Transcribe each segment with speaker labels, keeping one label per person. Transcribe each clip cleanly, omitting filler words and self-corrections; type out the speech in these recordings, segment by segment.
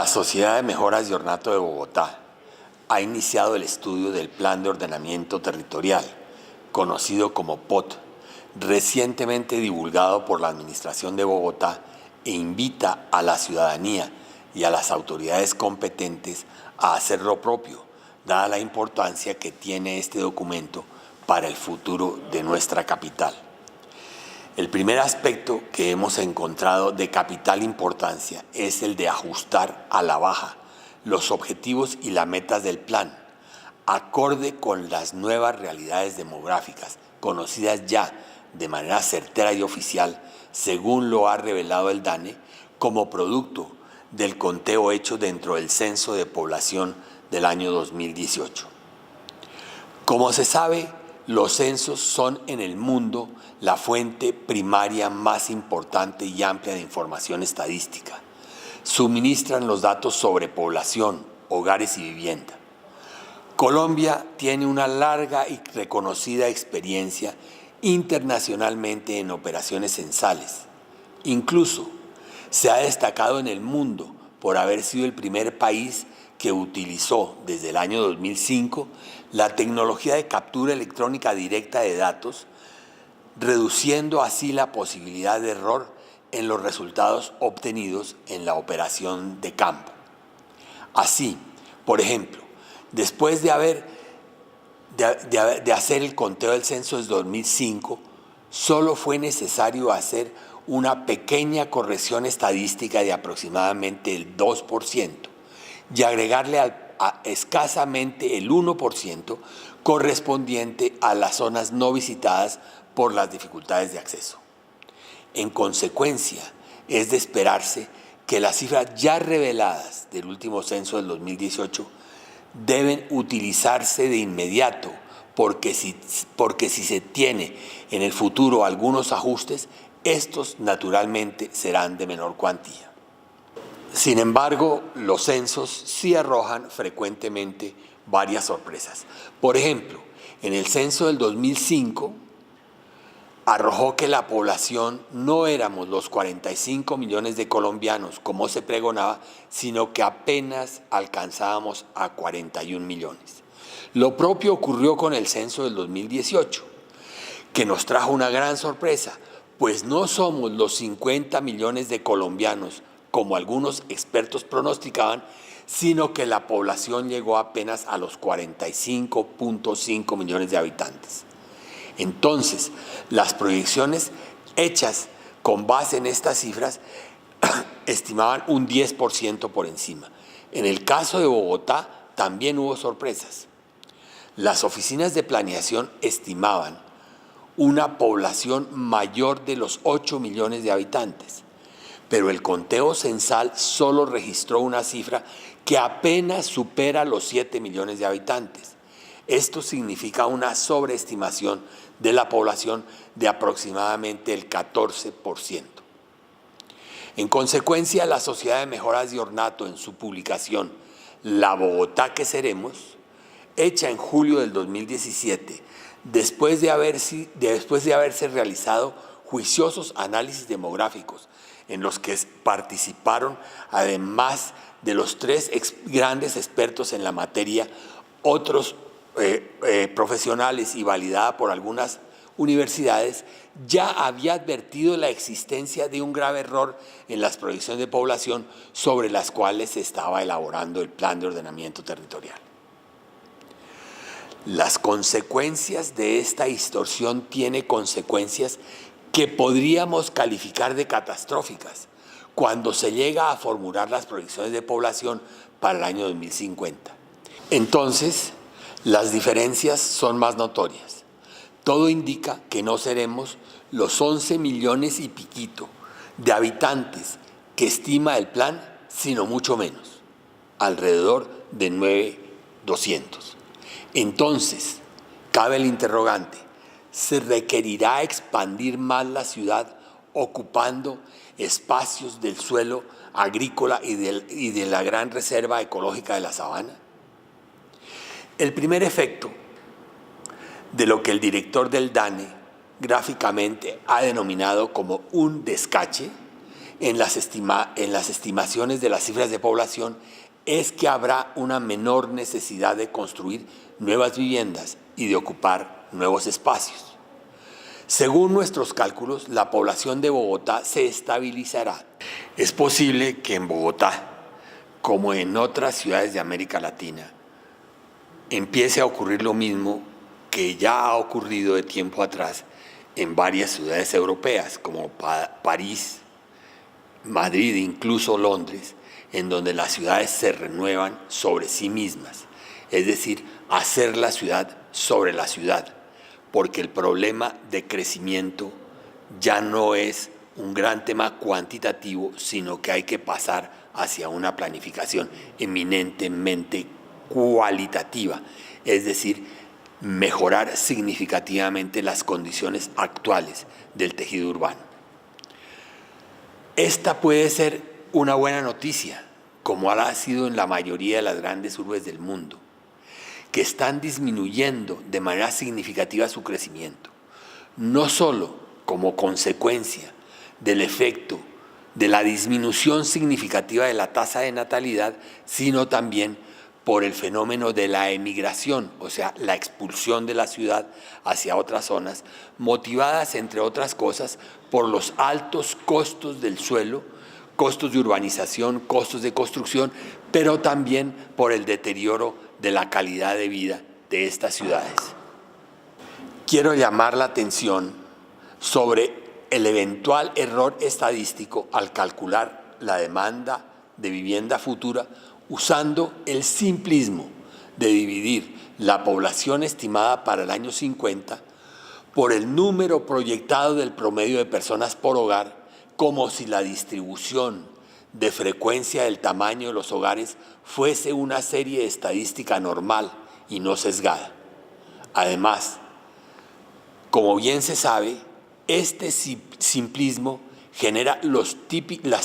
Speaker 1: La Sociedad de Mejoras de Ornato de Bogotá ha iniciado el estudio del Plan de Ordenamiento Territorial, conocido como POT, recientemente divulgado por la Administración de Bogotá, e invita a la ciudadanía y a las autoridades competentes a hacer lo propio, dada la importancia que tiene este documento para el futuro de nuestra capital. El primer aspecto que hemos encontrado de capital importancia es el de ajustar a la baja los objetivos y las metas del plan, acorde con las nuevas realidades demográficas, conocidas ya de manera certera y oficial, según lo ha revelado el DANE, como producto del conteo hecho dentro del Censo de Población del año 2018. Como se sabe, los censos son en el mundo la fuente primaria más importante y amplia de información estadística. Suministran los datos sobre población, hogares y vivienda. Colombia tiene una larga y reconocida experiencia internacionalmente en operaciones censales. Incluso se ha destacado en el mundo por haber sido el primer país que utilizó desde el año 2005 la tecnología de captura electrónica directa de datos, reduciendo así la posibilidad de error en los resultados obtenidos en la operación de campo. Así, por ejemplo, después de hacer el conteo del censo de 2005, solo fue necesario hacer una pequeña corrección estadística de aproximadamente el 2% y agregarle a escasamente el 1% correspondiente a las zonas no visitadas por las dificultades de acceso. En consecuencia, es de esperarse que las cifras ya reveladas del último censo del 2018 deben utilizarse de inmediato, porque si se tiene en el futuro algunos ajustes, estos naturalmente serán de menor cuantía. Sin embargo, los censos sí arrojan frecuentemente varias sorpresas. Por ejemplo, en el censo del 2005 arrojó que la población no éramos los 45 millones de colombianos como se pregonaba, sino que apenas alcanzábamos a 41 millones. Lo propio ocurrió con el censo del 2018, que nos trajo una gran sorpresa, pues no somos los 50 millones de colombianos como algunos expertos pronosticaban, sino que la población llegó apenas a los 45.5 millones de habitantes. Entonces, las proyecciones hechas con base en estas cifras estimaban un 10% por encima. En el caso de Bogotá también hubo sorpresas. Las oficinas de planeación estimaban una población mayor de los 8 millones de habitantes, pero el conteo censal solo registró una cifra que apenas supera los 7 millones de habitantes. Esto significa una sobreestimación de la población de aproximadamente el 14%. En consecuencia, la Sociedad de Mejoras de Ornato, en su publicación La Bogotá que seremos, hecha en julio del 2017, después de haberse realizado juiciosos análisis demográficos en los que participaron, además de los 3 grandes expertos en la materia, otros profesionales y validada por algunas universidades, ya había advertido la existencia de un grave error en las proyecciones de población sobre las cuales se estaba elaborando el Plan de Ordenamiento Territorial. Las consecuencias de esta distorsión tienen consecuencias que podríamos calificar de catastróficas cuando se llega a formular las proyecciones de población para el año 2050. Entonces, las diferencias son más notorias. Todo indica que no seremos los 11 millones y piquito de habitantes que estima el plan, sino mucho menos, alrededor de 9,200. Entonces, cabe el interrogante: ¿se requerirá expandir más la ciudad ocupando espacios del suelo agrícola y de la gran reserva ecológica de la sabana? El primer efecto de lo que el director del DANE gráficamente ha denominado como un descache en las estimaciones de las cifras de población es que habrá una menor necesidad de construir nuevas viviendas y de ocupar nuevos espacios. Según nuestros cálculos, la población de Bogotá se estabilizará. Es posible que en Bogotá, como en otras ciudades de América Latina, empiece a ocurrir lo mismo que ya ha ocurrido de tiempo atrás en varias ciudades europeas, como París, Madrid, incluso Londres, en donde las ciudades se renuevan sobre sí mismas, es decir, hacer la ciudad sobre la ciudad, porque el problema de crecimiento ya no es un gran tema cuantitativo, sino que hay que pasar hacia una planificación eminentemente cualitativa, es decir, mejorar significativamente las condiciones actuales del tejido urbano. Esta puede ser una buena noticia, como ha sido en la mayoría de las grandes urbes del mundo, que están disminuyendo de manera significativa su crecimiento, no solo como consecuencia del efecto de la disminución significativa de la tasa de natalidad, sino también por el fenómeno de la emigración, o sea, la expulsión de la ciudad hacia otras zonas, motivadas, entre otras cosas, por los altos costos del suelo, costos de urbanización, costos de construcción, pero también por el deterioro de la calidad de vida de estas ciudades. Quiero llamar la atención sobre el eventual error estadístico al calcular la demanda de vivienda futura usando el simplismo de dividir la población estimada para el año 50 por el número proyectado del promedio de personas por hogar, como si la distribución de frecuencia del tamaño de los hogares fuese una serie estadística normal y no sesgada. Además, como bien se sabe, este simplismo genera las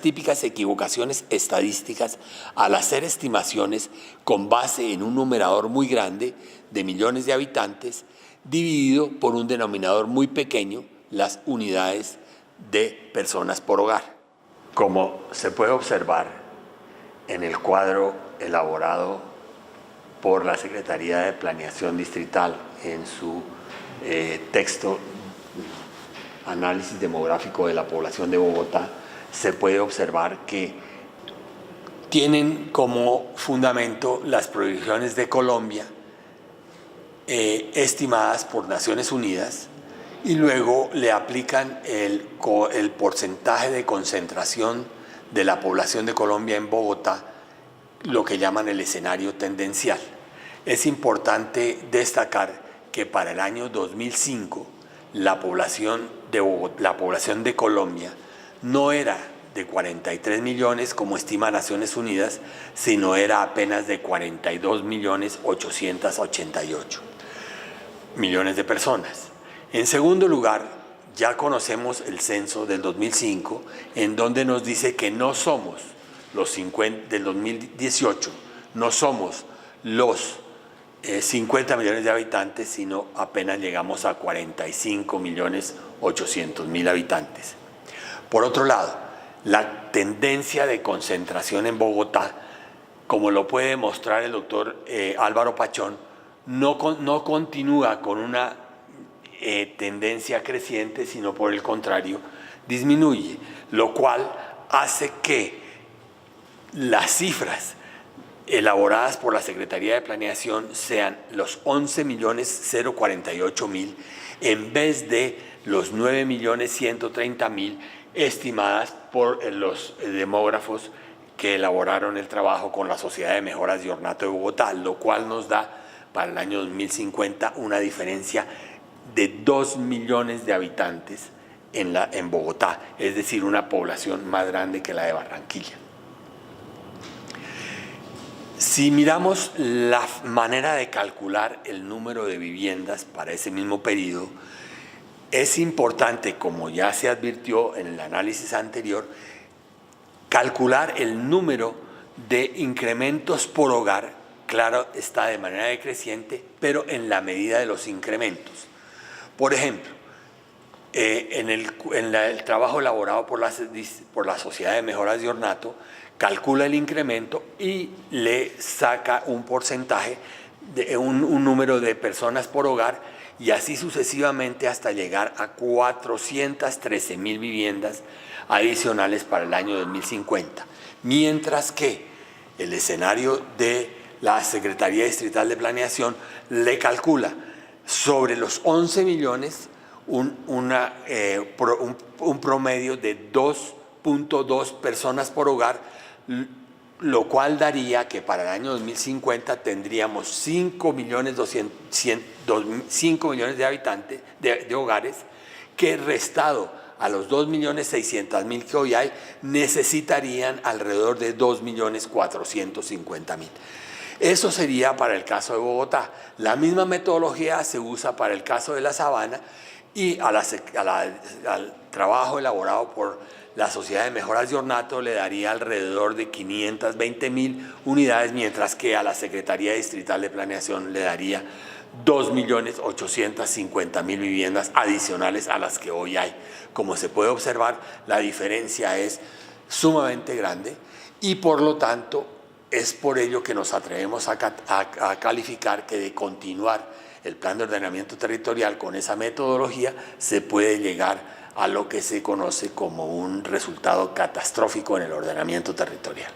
Speaker 1: típicas equivocaciones estadísticas al hacer estimaciones con base en un numerador muy grande de millones de habitantes dividido por un denominador muy pequeño, las unidades de personas por hogar. Como se puede observar en el cuadro elaborado por la Secretaría de Planeación Distrital en su texto Análisis demográfico de la población de Bogotá, se puede observar que tienen como fundamento las proyecciones de Colombia estimadas por Naciones Unidas y luego le aplican el porcentaje de concentración de la población de Colombia en Bogotá, lo que llaman el escenario tendencial. Es importante destacar que para el año 2005 la población de Colombia no era de 43 millones como estima Naciones Unidas, sino era apenas de 42.888.000 de personas. En segundo lugar, ya conocemos el censo del 2005, en donde nos dice que no somos los 50 del 2018, no somos los 50 millones de habitantes, sino apenas llegamos a 45.800.000 habitantes. Por otro lado, la tendencia de concentración en Bogotá, como lo puede demostrar el doctor Álvaro Pachón, no continúa con una tendencia creciente, sino por el contrario, disminuye, lo cual hace que las cifras elaboradas por la Secretaría de Planeación sean los 11.048.000 en vez de los 9.130.000 estimadas por los demógrafos que elaboraron el trabajo con la Sociedad de Mejoras de Ornato de Bogotá, lo cual nos da para el año 2050 una diferencia de 2 millones de habitantes en Bogotá, es decir, una población más grande que la de Barranquilla. Si miramos la manera de calcular el número de viviendas para ese mismo periodo, es importante, como ya se advirtió en el análisis anterior, calcular el número de incrementos por hogar, claro, está de manera decreciente, pero en la medida de los incrementos. Por ejemplo, el trabajo elaborado por la Sociedad de Mejoras de Ornato, calcula el incremento y le saca un porcentaje, un número de personas por hogar, y así sucesivamente hasta llegar a 413.000 viviendas adicionales para el año 2050. Mientras que el escenario de la Secretaría Distrital de Planeación le calcula sobre los 11 millones un promedio de 2.2 personas por hogar, lo cual daría que para el año 2050 tendríamos 5 millones de habitantes, de hogares, que restado a los 2.600.000 que hoy hay, necesitarían alrededor de 2.450.000. Eso sería para el caso de Bogotá. La misma metodología se usa para el caso de La Sabana, y al trabajo elaborado por la Sociedad de Mejoras de Ornato le daría alrededor de 520.000 unidades, mientras que a la Secretaría Distrital de Planeación le daría 2.850.000 viviendas adicionales a las que hoy hay. Como se puede observar, la diferencia es sumamente grande, y por lo tanto es por ello que nos atrevemos a calificar que de continuar el plan de ordenamiento territorial con esa metodología se puede llegar a lo que se conoce como un resultado catastrófico en el ordenamiento territorial.